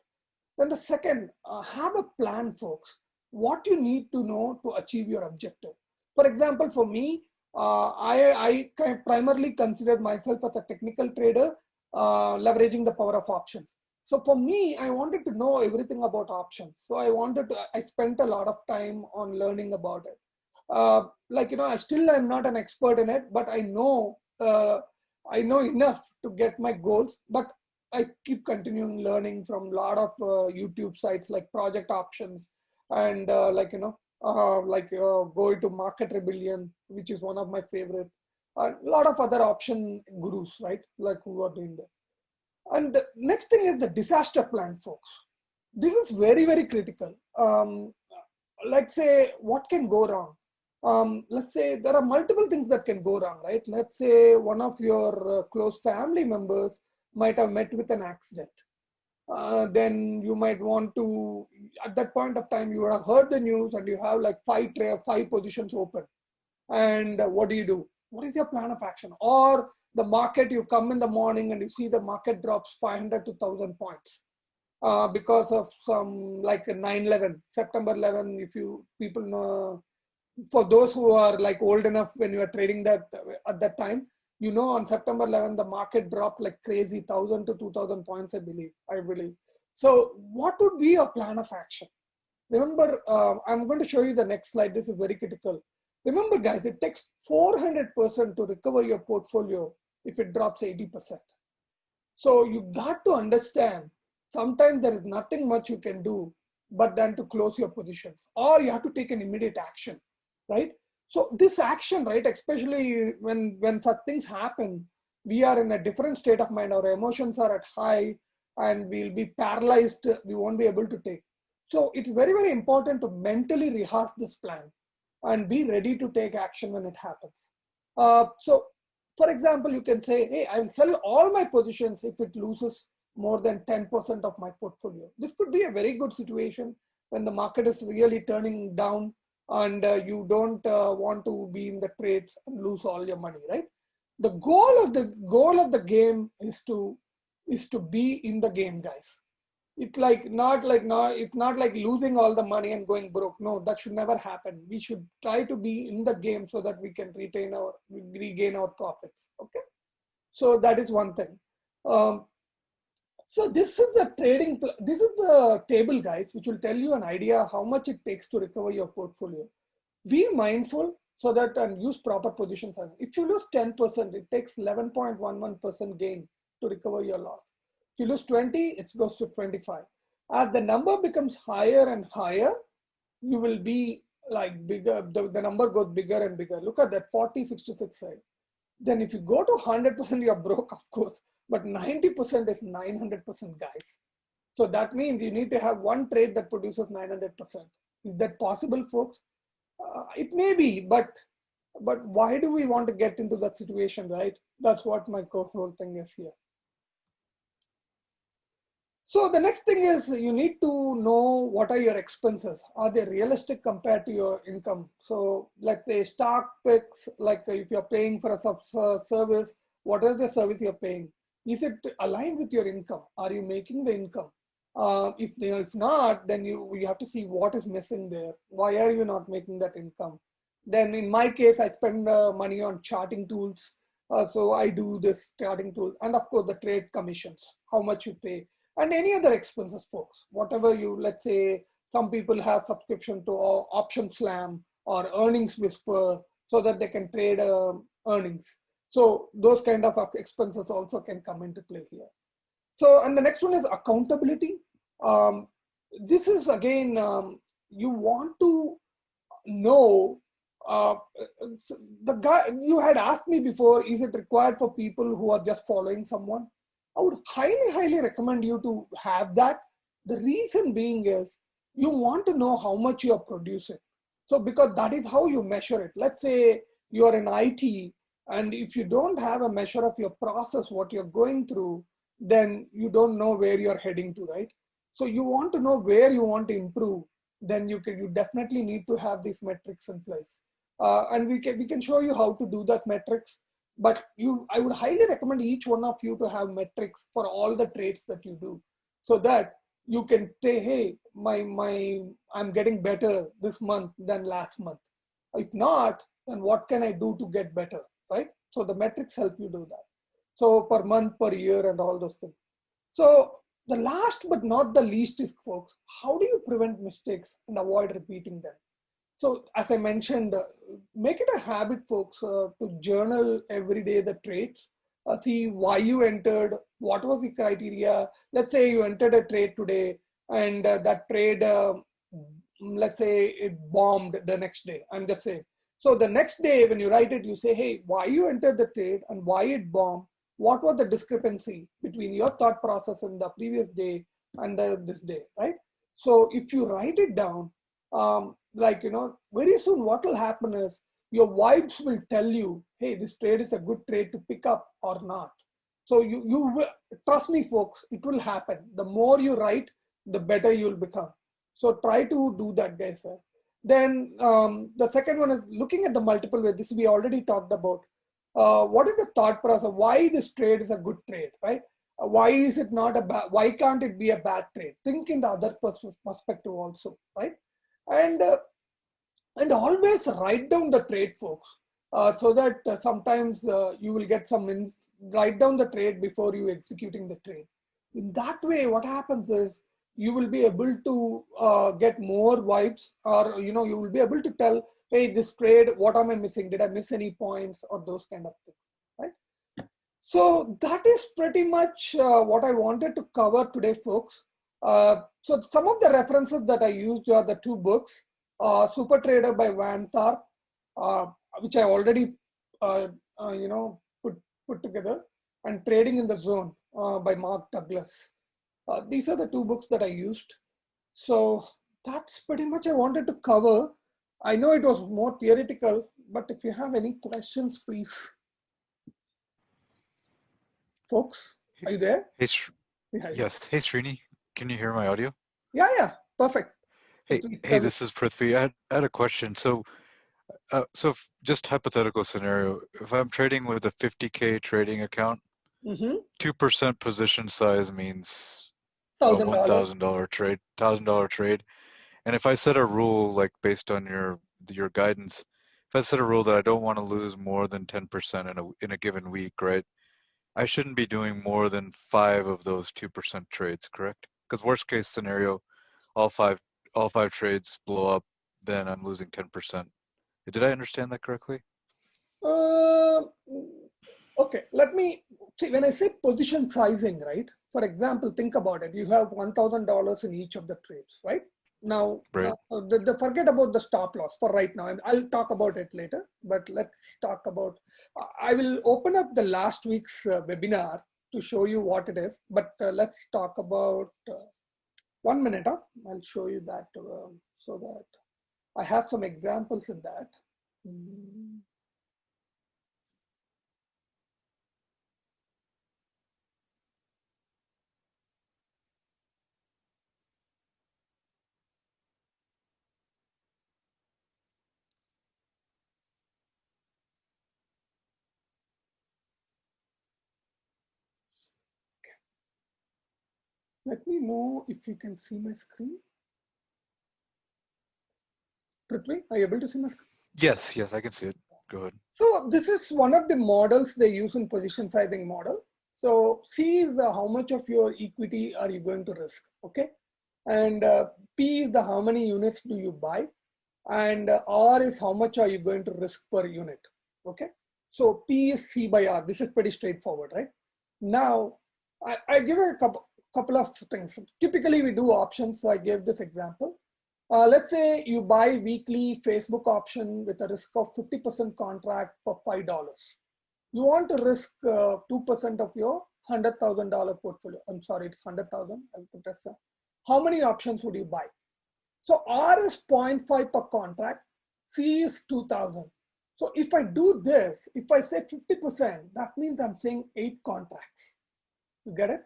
Then the second, have a plan, folks. What you need to know to achieve your objective. For example, for me, I primarily considered myself as a technical trader, leveraging the power of options. So for me, I wanted to know everything about options. So I spent a lot of time on learning about it. I still am not an expert in it, but I know enough to get my goals. But I keep continuing learning from a lot of YouTube sites like Project Options and go to Market Rebellion, which is one of my favorite. A lot of other option gurus, right? Like who are doing that. And the next thing is the disaster plan, folks. This is very, very critical. Let's say what can go wrong. Let's say there are multiple things that can go wrong, right? Let's say one of your close family members might have met with an accident. Then you might want to, at that point of time, you would have heard the news and you have like five positions open. And what do? What is your plan of action? Or the market, you come in the morning and you see the market drops 500 to 1,000 points because of some like 9/11, September 11, if you people know, for those who are like old enough when you were trading that at that time, you know, on September 11, the market dropped like crazy, 1,000 to 2,000 points, I believe. So what would be your plan of action? Remember, I'm going to show you the next slide. This is very critical. Remember, guys, it takes 400% to recover your portfolio if it drops 80%. So you got to understand, sometimes there is nothing much you can do but then to close your positions, or you have to take an immediate action, right? So this action, right, especially when such things happen, we are in a different state of mind. Our emotions are at high and we'll be paralyzed. We won't be able to take. So it's very, very important to mentally rehearse this plan and be ready to take action when it happens. So for example, you can say, hey, I'll sell all my positions if it loses more than 10% of my portfolio. This could be a very good situation when the market is really turning down and you don't want to be in the trades and lose all your money, right? The goal of the game is to be in the game, guys. It's not like losing all the money and going broke. No, that should never happen. We should try to be in the game so that we can regain our profits. Okay, so that is one thing. So this is the table, guys, which will tell you an idea how much it takes to recover your portfolio. Be mindful so that and use proper position size. If you lose 10%, it takes 11.11% gain to recover your loss. If you lose 20, it goes to 25. As the number becomes higher and higher, you will be like bigger. The number goes bigger and bigger. Look at that, 40, 66 side. Then if you go to 100%, you're broke, of course. But 90% is 900%, guys. So that means you need to have one trade that produces 900%. Is that possible, folks? It may be, but why do we want to get into that situation, right? That's what my whole thing is here. So the next thing is you need to know what are your expenses. Are they realistic compared to your income? So let's say stock picks, like if you're paying for a service, what is the service you're paying? Is it aligned with your income? Are you making the income? If not, then you have to see what is missing there. Why are you not making that income? Then in my case, I spend money on charting tools. So I do this charting tool. And of course, the trade commissions, how much you pay. And any other expenses, folks. Whatever let's say, some people have subscription to Option Slam or Earnings Whisper so that they can trade earnings. So those kind of expenses also can come into play here. So, and the next one is accountability. This is again, you want to know, the guy you had asked me before, is it required for people who are just following someone? I would highly, highly recommend you to have that. The reason being is you want to know how much you are producing. So because that is how you measure it. Let's say you are in IT, and if you don't have a measure of your process, what you're going through, then you don't know where you're heading to, right? So you want to know where you want to improve. then you definitely need to have these metrics in place. And we can show you how to do that metrics. But I would highly recommend each one of you to have metrics for all the trades that you do, so that you can say, hey, I'm getting better this month than last month. If not, then what can I do to get better, right? So the metrics help you do that. So per month, per year, and all those things. So the last but not the least is, folks, how do you prevent mistakes and avoid repeating them? So as I mentioned, make it a habit, folks, to journal every day the trades. See why you entered, what was the criteria. Let's say you entered a trade today, and that trade, let's say it bombed the next day. I'm just saying. So the next day when you write it, you say, hey, why you entered the trade and why it bombed. What was the discrepancy between your thought process in the previous day and this day, right? So if you write it down, like, very soon what will happen is your vibes will tell you, hey, this trade is a good trade to pick up or not. So you will, trust me, folks, it will happen. The more you write, the better you'll become. So try to do that, guys. Then the second one is looking at the multiple ways. This we already talked about. What is the thought process? Why this trade is a good trade, right? Why is it not a bad? Why can't it be a bad trade? Think in the other perspective also, right? And always write down the trade, folks, so that sometimes you will get write down the trade before you executing the trade. In that way, what happens is you will be able to get more vibes, or you will be able to tell, hey, this trade, what am I missing? Did I miss any points, or those kind of things, right? So that is pretty much what I wanted to cover today, folks. So some of the references that I used are the two books, Super Trader by Van Tharp, which I already put together, and Trading in the Zone by Mark Douglas. These are the two books that I used. So that's pretty much I wanted to cover. I know it was more theoretical, but if you have any questions, please. Folks, are you there? Hey, Yeah, yes. Hey, Srini, can you hear my audio? yeah, perfect. Hey, this is Prithvi. I had a question. So just hypothetical scenario, if I'm trading with a 50K trading account, 2% position size means a $1,000. $1,000 trade. And if I set a rule, like based on your guidance, if I set a rule that I don't want to lose more than 10% in a given week, right? I shouldn't be doing more than 5 of those 2% trades, correct? Because worst case scenario, all five trades blow up, then I'm losing 10%. Did I understand that correctly? Okay, let me see. When I say position sizing, right? For example, think about it. You have $1,000 in each of the trades, right? Now, right. Forget about the stop loss for right now. I'll talk about it later, but let's talk about, I will open up the last week's webinar to show you what it is, but let's talk about, 1 minute. I'll show you that so that I have some examples in that. Let me know if you can see my screen. Prithvi, are you able to see my screen? Yes, I can see it. Go ahead. So this is one of the models they use in position sizing model. So C is how much of your equity are you going to risk, okay? And P is how many units do you buy? And R is how much are you going to risk per unit, okay? So P is C by R. This is pretty straightforward, right? Now, I give a couple of things. Typically we do options, so I gave this example. Let's say you buy weekly Facebook option with a risk of 50% contract for $5. You want to risk 2% of your $100,000 portfolio. I'm sorry, it's 100,000. I'll put this. How many options would you buy? So R is 0.5 per contract. C is 2,000. So if I do this, if I say 50%, that means I'm saying 8 contracts. You get it?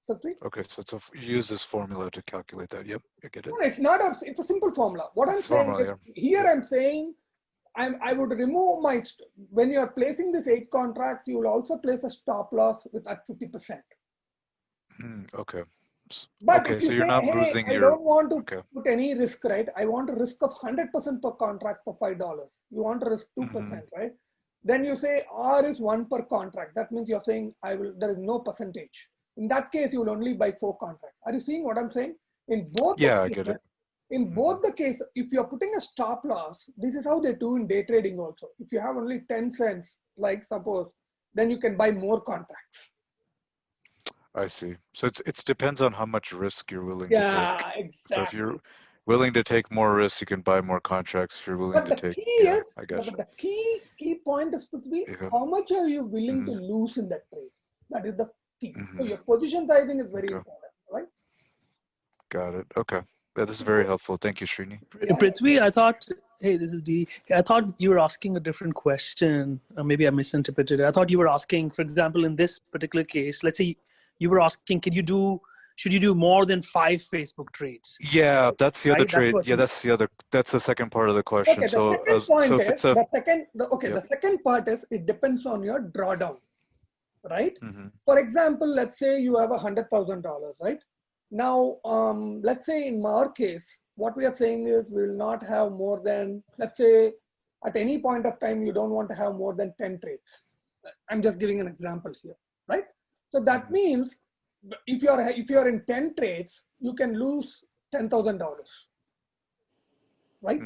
Prithvi? Okay, so you use this formula to calculate that. Yep, I get it. No, it's not it's a simple formula. What I'm saying Formula, is, here yep. I'm saying I would remove when you're placing these 8 contracts, you will also place a stop loss at 50%. Okay. But okay, if you so say, you're not hey, losing I your. don't want to Okay. put any risk, right? I want a risk of 100% per contract for $5. You want a risk 2%, right? Then you say R is 1 per contract. That means you're saying there is no percentage. In that case, you will only buy 4 contracts. Are you seeing what I'm saying? In both Yeah, the I cases, get it. in both the case, if you're putting a stop loss, this is how they do in day trading also. If you have only 10 cents, like suppose, then you can buy more contracts. I see. So it depends on how much risk you're willing to take. Yeah, exactly. So if you're willing to take more risk, you can buy more contracts. If you're willing But to the take, key yeah, is, I got you. the key point is to be Yeah. how much are you willing to lose in that trade? That is the key. So your position sizing is very important, right? Got it. Okay. Yeah, this is very helpful. Thank you, Srini. Prithvi, I thought, hey, this is Dee. I thought you were asking a different question. Maybe I misinterpreted it. I thought you were asking, for example, in this particular case, let's say you were asking, should you do more than 5 Facebook trades? Yeah, that's the other Right? trade. Yeah, that's the second part of the question. Okay, So, the second point if is, it's a, the second part is it depends on your drawdown, right? Mm-hmm. For example, let's say you have $100,000, right? Now, let's say in our case, what we are saying is we will not have more than, let's say at any point of time, you don't want to have more than 10 trades. I'm just giving an example here, right? So that means if you're in 10 trades, you can lose $10,000, right?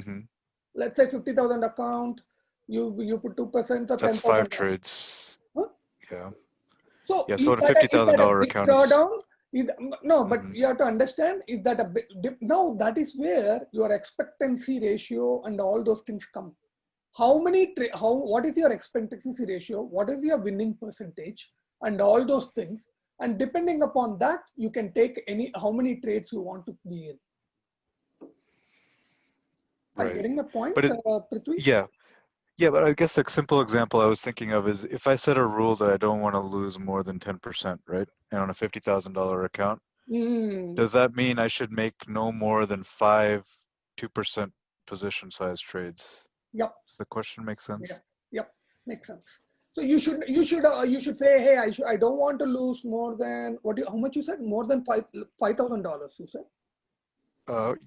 Let's say 50,000 account, you put 2%, so That's 5 trades. Huh? Yeah. So yeah, is so a that $50,000 a big account drawdown? No, but you have to understand, is that a big dip? Now that is where your expectancy ratio and all those things come. What is your expectancy ratio? What is your winning percentage? And all those things. And depending upon that, you can take how many trades you want to be in. Are you getting the point, Prithvi? Yeah. Yeah, but I guess a simple example I was thinking of is if I set a rule that I don't want to lose more than 10%, right? And on a $50,000 account, does that mean I should make no more than 5 2% position size trades? Yep. Does the question make sense? Yeah. Yep, makes sense. So you should say, hey, I don't want to lose more than how much you said? More than $5,000 you said?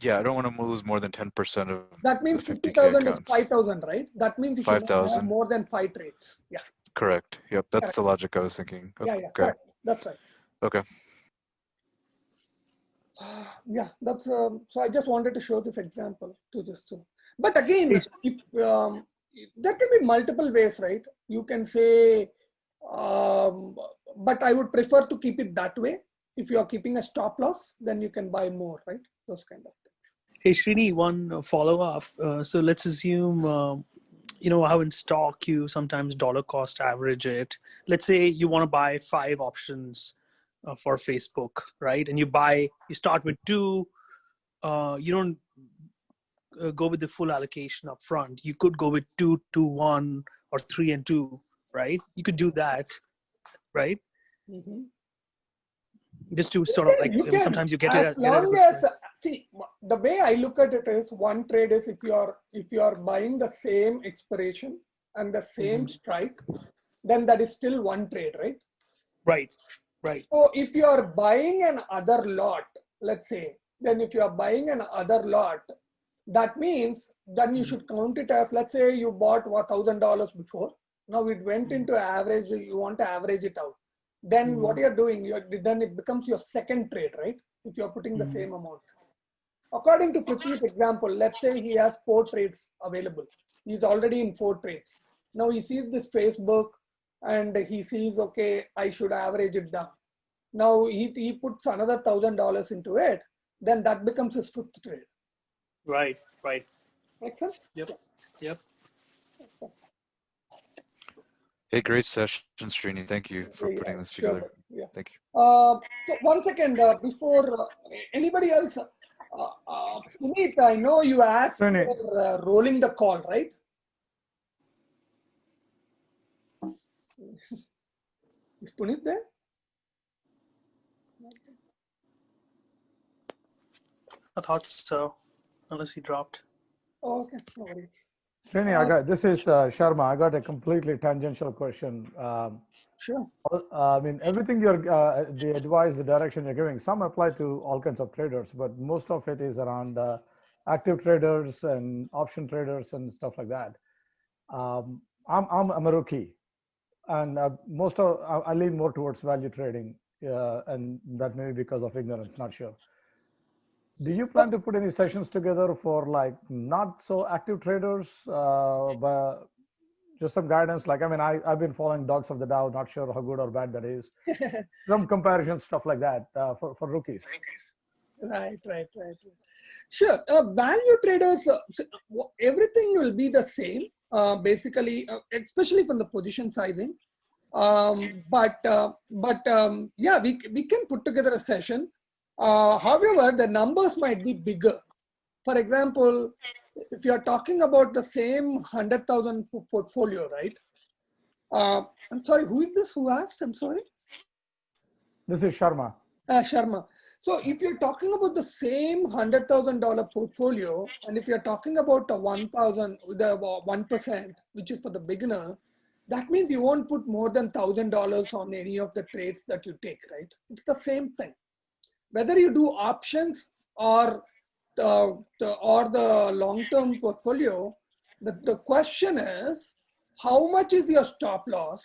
Yeah, I don't want to lose more than 10% of that means the 50,000 is 5,000, right? That means you should not have more than 5 trades. Yeah. Correct. Yep, that's correct. the logic I was thinking. Okay. Yeah, correct. That's right. Okay. Yeah, that's so I just wanted to show this example to this too. But again, if there can be multiple ways, right? You can say, but I would prefer to keep it that way. If you are keeping a stop loss, then you can buy more, right? Those kind of things. Hey, Srini, one follow-up. So let's assume, how in stock you sometimes dollar cost average it. Let's say you want to buy 5 options for Facebook, right? And you start with 2. You don't go with the full allocation up front. You could go with 2, 2, 1, or 3 and 2, right? You could do that, right? Just to sort of sometimes you get it. See, the way I look at it is one trade is if you are buying the same expiration and the same strike, then that is still one trade, right? Right. So if you are buying an other lot, let's say, then if you are buying an other lot, that means then you should count it as, let's say you bought $1,000 before. Now it went into average, you want to average it out. Then what you're doing, then it becomes your second trade, right? If you're putting the same amount. According to Prithvi's example, let's say he has 4 trades available. He's already in 4 trades. Now he sees this Facebook and he sees, okay, I should average it down. Now he puts another $1,000 into it. Then that becomes his 5th trade. Right. Make sense? Yep. Hey, great session, Srini. Thank you for putting this together. Sure, yeah. Thank you. So 1 second before anybody else, Puneet, I know you asked for rolling the call, right? Is Puneet there? I thought so, unless he dropped. Okay, no worries. Srini, this is Sharma. I got a completely tangential question. Sure. I mean, everything the advice, the direction you're giving, some apply to all kinds of traders, but most of it is around active traders and option traders and stuff like that. I'm a rookie, and I lean more towards value trading, and that may be because of ignorance, not sure. Do you plan to put any sessions together for like not so active traders, but just some guidance? Like, I mean, I've been following Dogs of the Dow, not sure how good or bad that is. Some comparison stuff like that for rookies. Right. Sure. Value traders, everything will be the same, basically, especially from the position sizing. Yeah, we can put together a session. However, the numbers might be bigger. For example, if you are talking about the same 100,000 portfolio, right? I'm sorry, who is this who asked? I'm sorry. This is Sharma. Sharma. So if you're talking about the same $100,000 portfolio, and if you're talking about the 1,000, the 1%, which is for the beginner, that means you won't put more than $1,000 on any of the trades that you take, right? It's the same thing. Whether you do options or the long-term portfolio, the question is, how much is your stop loss?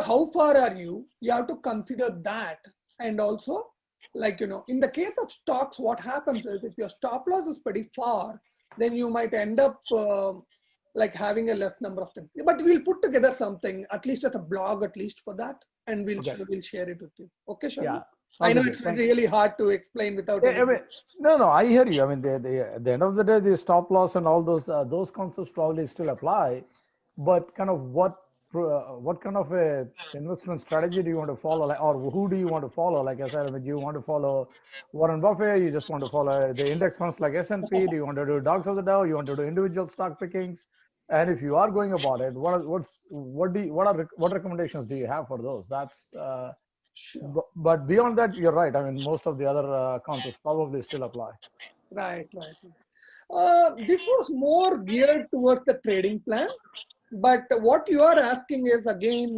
How far are you? You have to consider that. And also, like, in the case of stocks, what happens is if your stop loss is pretty far, then you might end up like having a less number of things. But we'll put together something, at least as a blog, at least for that, and we'll share it with you. Okay, Sharma? Yeah. I know it's really hard to explain without. I mean, no, I hear you. I mean, at the end of the day, the stop loss and all those concepts probably still apply, but kind of what kind of a investment strategy do you want to follow, like, or who do you want to follow? Like I said, I mean, do you want to follow Warren Buffett? You just want to follow the index funds like S&P? Do you want to do Dogs of the Dow? You want to do individual stock pickings? And if you are going about it, what recommendations do you have for those? That's Sure. But beyond that, you're right. I mean, most of the other concepts probably still apply. Right. This was more geared towards the trading plan, but what you are asking is again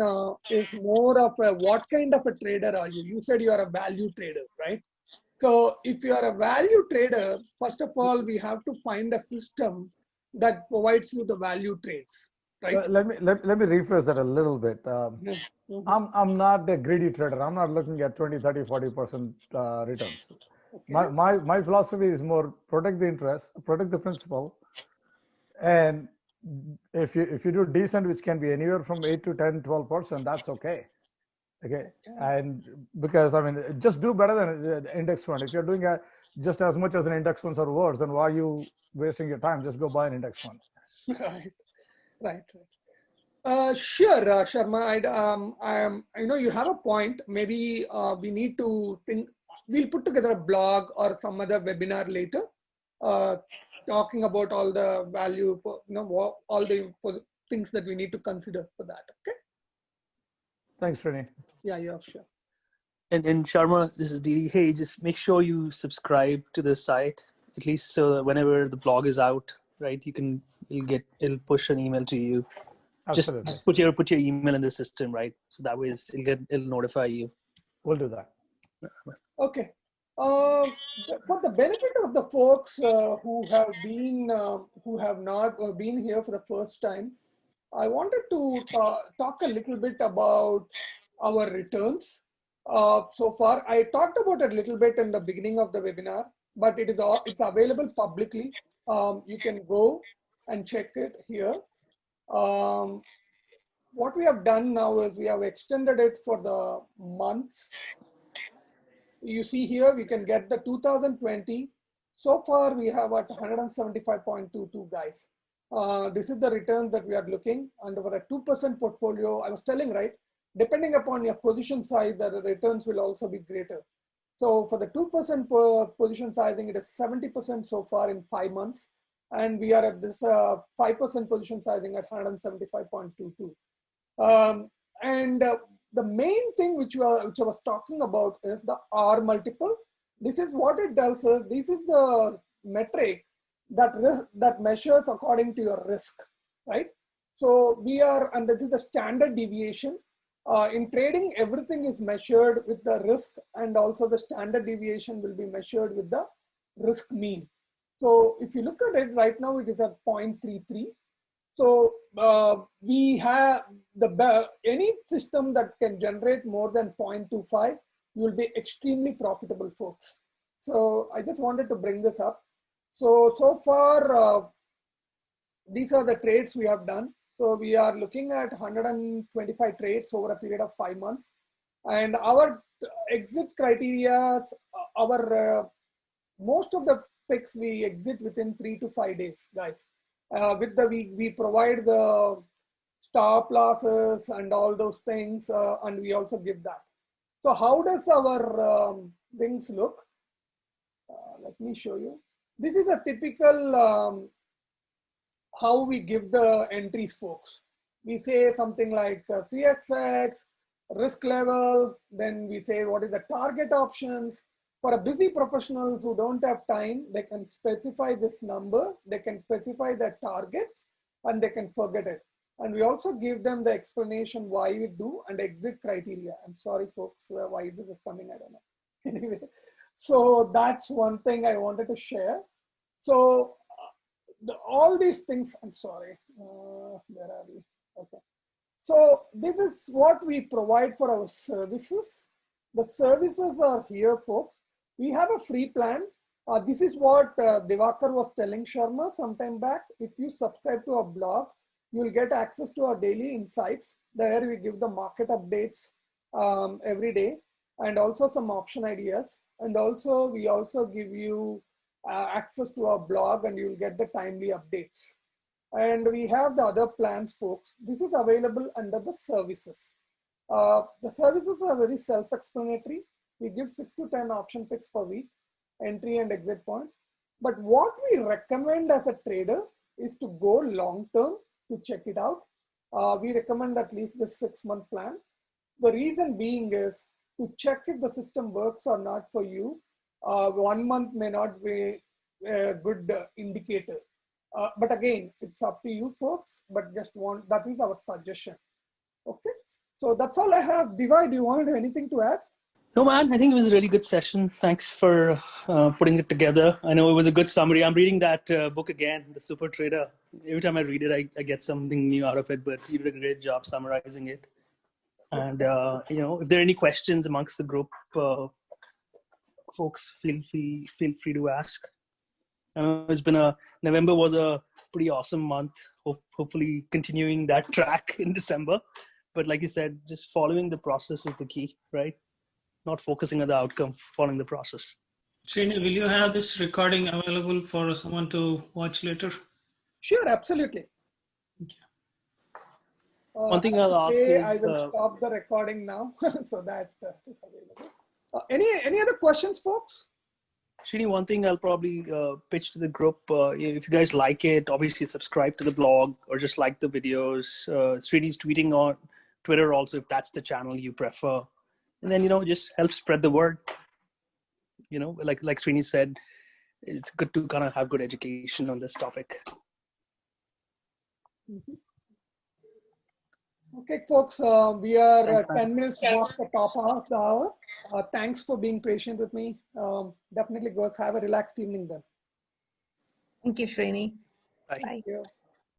is more of what kind of a trader are you? You said you are a value trader, right? So if you are a value trader, first of all, we have to find a system that provides you the value trades, right? Let me rephrase that a little bit. I'm not a greedy trader. I'm not looking at 20, 30, 40% returns. Okay. My philosophy is more protect the interest, protect the principal, and if you do decent, which can be anywhere from 8 to 10, 12%, that's okay. Okay, and because I mean, just do better than the index fund. If you're doing just as much as an index fund or worse, then why are you wasting your time? Just go buy an index fund. Right. Sure, Sharma. I know you have a point. Maybe we need to think. We'll put together a blog or some other webinar later, talking about all the value, all the things that we need to consider for that. Okay. Thanks, Srini. Yeah, sure. And Sharma, this is Didi. Hey, just make sure you subscribe to the site, at least so that whenever the blog is out, right, it'll push an email to you. Absolutely. Just put your email in the system, right? So that way it'll notify you. We'll do that. Okay. For the benefit of the folks who have not been here for the first time, I wanted to talk a little bit about our returns. So far, I talked about it a little bit in the beginning of the webinar, but it's available publicly. You can go and check it here. What we have done now is we have extended it for the months. You see here, we can get the 2020. So far, we have at 175.22, guys. This is the returns that we are looking. And for a 2% portfolio, I was telling, right, depending upon your position size, the returns will also be greater. So for the 2% position size, I think it is 70% so far in 5 months. And we are at this 5% position sizing at 175.22. The main thing which I was talking about is the R multiple. this is what it tells us. This is the metric that measures according to your risk, right? So we are, and this is the standard deviation. In trading, everything is measured with the risk, and also the standard deviation will be measured with the risk mean. So if you look at it right now, it is at 0.33. So we have any system that can generate more than 0.25, you will be extremely profitable, folks. So I just wanted to bring this up. So far, these are the trades we have done. So we are looking at 125 trades over a period of 5 months. And our exit criteria, most of the picks we exit within 3 to 5 days, guys. We provide the stop losses and all those things, and we also give that. So how does our things look? Let me show you. This is a typical how we give the entries, folks. We say something like CXX, risk level, then we say what is the target options. For a busy professionals who don't have time, they can specify this number, they can specify their targets, and they can forget it. And we also give them the explanation why we do and exit criteria. I'm sorry, folks, why this is coming, I don't know. Anyway, so that's one thing I wanted to share. So all these things, I'm sorry, where are we? Okay. So this is what we provide for our services. The services are here, folks. We have a free plan. This is what Divakar was telling Sharma sometime back. If you subscribe to our blog, you will get access to our daily insights. There we give the market updates every day, and also some option ideas. And also we also give you access to our blog, and you'll get the timely updates. And we have the other plans, folks. This is available under the services. The services are very self-explanatory. We give 6 to 10 option picks per week, entry and exit points. But what we recommend as a trader is to go long-term to check it out. We recommend at least this 6-month plan. The reason being is to check if the system works or not for you. 1 month may not be a good indicator. But again, it's up to you folks, but that is our suggestion. Okay, so that's all I have. Diva, do you want anything to add? No, man, I think it was a really good session. Thanks for putting it together. I know it was a good summary. I'm reading that book again, The Super Trader. Every time I read it, I get something new out of it, but you did a great job summarizing it. And, if there are any questions amongst the group, folks, feel free to ask. I know November was a pretty awesome month. Hopefully continuing that track in December. But like you said, just following the process is the key, right? Not focusing on the outcome, following the process. Srini, will you have this recording available for someone to watch later? Sure, absolutely. Thank you. One thing I'll ask is... I will stop the recording now so that it's available. Any other questions, folks? Srini, one thing I'll probably pitch to the group, if you guys like it, obviously subscribe to the blog or just like the videos. Srini's tweeting on Twitter also, if that's the channel you prefer. And then, just help spread the word. Like Srini said, it's good to kind of have good education on this topic. Mm-hmm. Okay, folks, we are 10 minutes past the top of the hour. Thanks for being patient with me. Definitely go have a relaxed evening then. Thank you, Srini. Bye. Bye. Thank you.